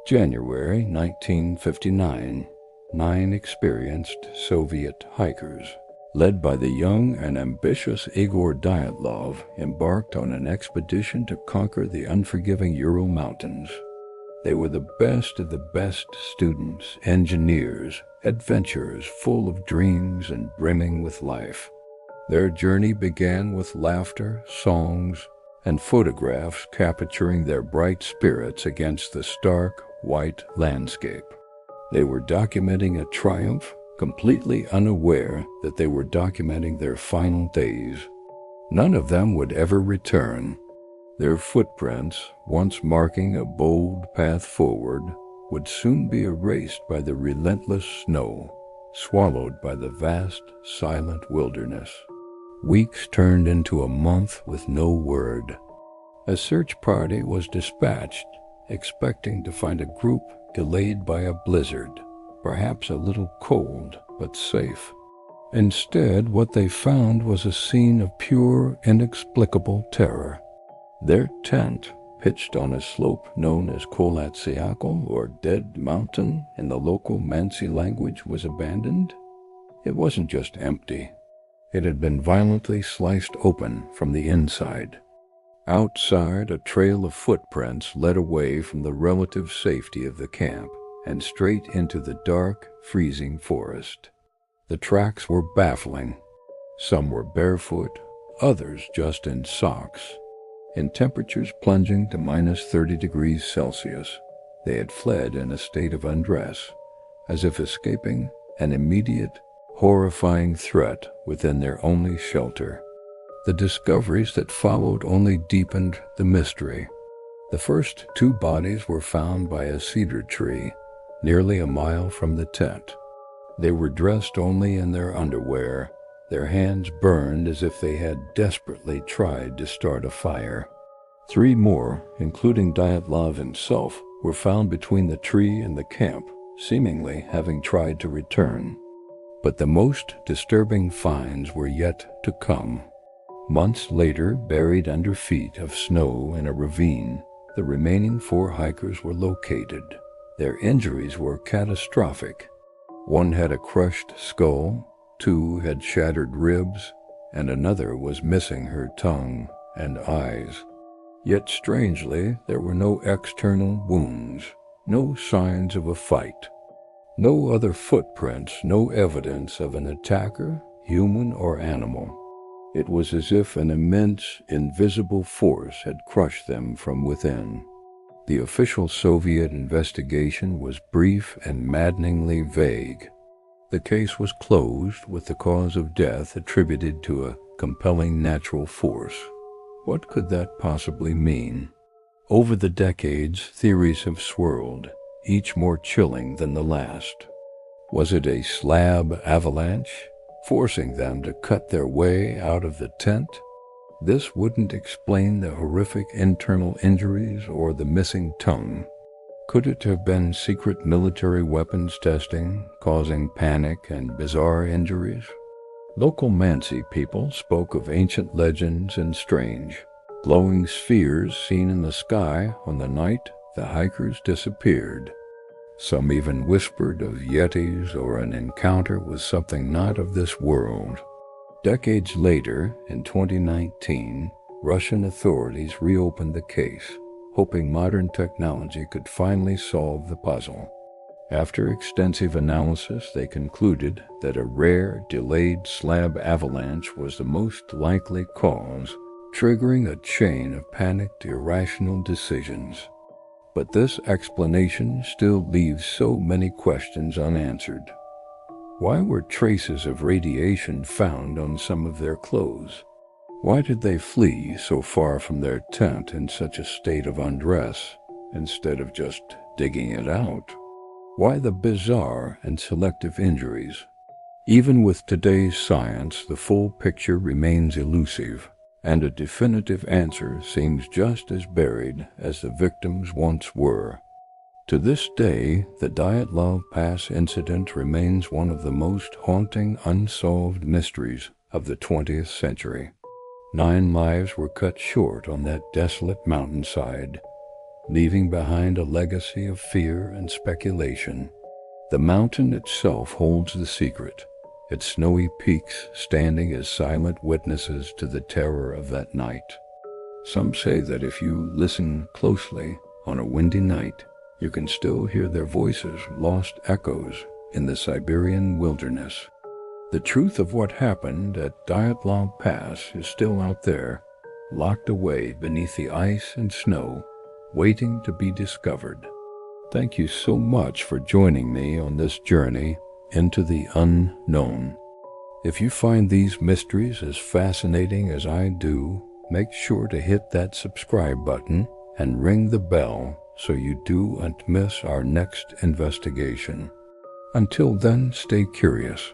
January 1959, 9 experienced Soviet hikers, led by the young and ambitious Igor Dyatlov, embarked on an expedition to conquer the unforgiving Ural Mountains. They were the best of the best students, engineers, adventurers full of dreams and brimming with life. Their journey began with laughter, songs, and photographs capturing their bright spirits against the stark, white landscape. They were documenting a triumph, completely unaware that they were documenting their final days. None of them would ever return. Their footprints, once marking a bold path forward, would soon be erased by the relentless snow, swallowed by the vast, silent wilderness. Weeks turned into a month with no word. A search party was dispatched, expecting to find a group delayed by a blizzard, perhaps a little cold, but safe. Instead, what they found was a scene of pure, inexplicable terror. Their tent, pitched on a slope known as Kolatsiakal, or Dead Mountain in the local Mansi language, was abandoned. It wasn't just empty. It had been violently sliced open from the inside. Outside, a trail of footprints led away from the relative safety of the camp and straight into the dark, freezing forest. The tracks were baffling. Some were barefoot, others just in socks. In temperatures plunging to -30 degrees Celsius, they had fled in a state of undress, as if escaping an immediate, horrifying threat within their only shelter. The discoveries that followed only deepened the mystery. The first 2 bodies were found by a cedar tree, nearly a mile from the tent. They were dressed only in their underwear, their hands burned as if they had desperately tried to start a fire. 3 more, including Dyatlov himself, were found between the tree and the camp, seemingly having tried to return. But the most disturbing finds were yet to come. Months later, buried under feet of snow in a ravine, the remaining 4 hikers were located. Their injuries were catastrophic. 1 had a crushed skull, 2 had shattered ribs, and another was missing her tongue and eyes. Yet strangely, there were no external wounds, no signs of a fight. No other footprints, no evidence of an attacker, human or animal. It was as if an immense, invisible force had crushed them from within. The official Soviet investigation was brief and maddeningly vague. The case was closed with the cause of death attributed to a compelling natural force. What could that possibly mean? Over the decades, theories have swirled, each more chilling than the last. Was it a slab avalanche, forcing them to cut their way out of the tent? This wouldn't explain the horrific internal injuries or the missing tongue. Could it have been secret military weapons testing, causing panic and bizarre injuries? Local Mansi people spoke of ancient legends and strange, glowing spheres seen in the sky on the night the hikers disappeared. Some even whispered of yetis or an encounter with something not of this world. Decades later, in 2019, Russian authorities reopened the case, hoping modern technology could finally solve the puzzle. After extensive analysis, they concluded that a rare, delayed slab avalanche was the most likely cause, triggering a chain of panicked, irrational decisions. But this explanation still leaves so many questions unanswered. Why were traces of radiation found on some of their clothes? Why did they flee so far from their tent in such a state of undress, instead of just digging it out? Why the bizarre and selective injuries? Even with today's science, the full picture remains elusive, and a definitive answer seems just as buried as the victims once were. To this day, the Dyatlov Pass Incident remains one of the most haunting unsolved mysteries of the 20th century. 9 lives were cut short on that desolate mountainside, leaving behind a legacy of fear and speculation. The mountain itself holds the secret, its snowy peaks standing as silent witnesses to the terror of that night. Some say that if you listen closely on a windy night, you can still hear their voices, lost echoes in the Siberian wilderness. The truth of what happened at Dyatlov Pass is still out there, locked away beneath the ice and snow, waiting to be discovered. Thank you so much for joining me on this journey into the unknown. If you find these mysteries as fascinating as I do, make sure to hit that subscribe button and ring the bell so you don't miss our next investigation. Until then, stay curious,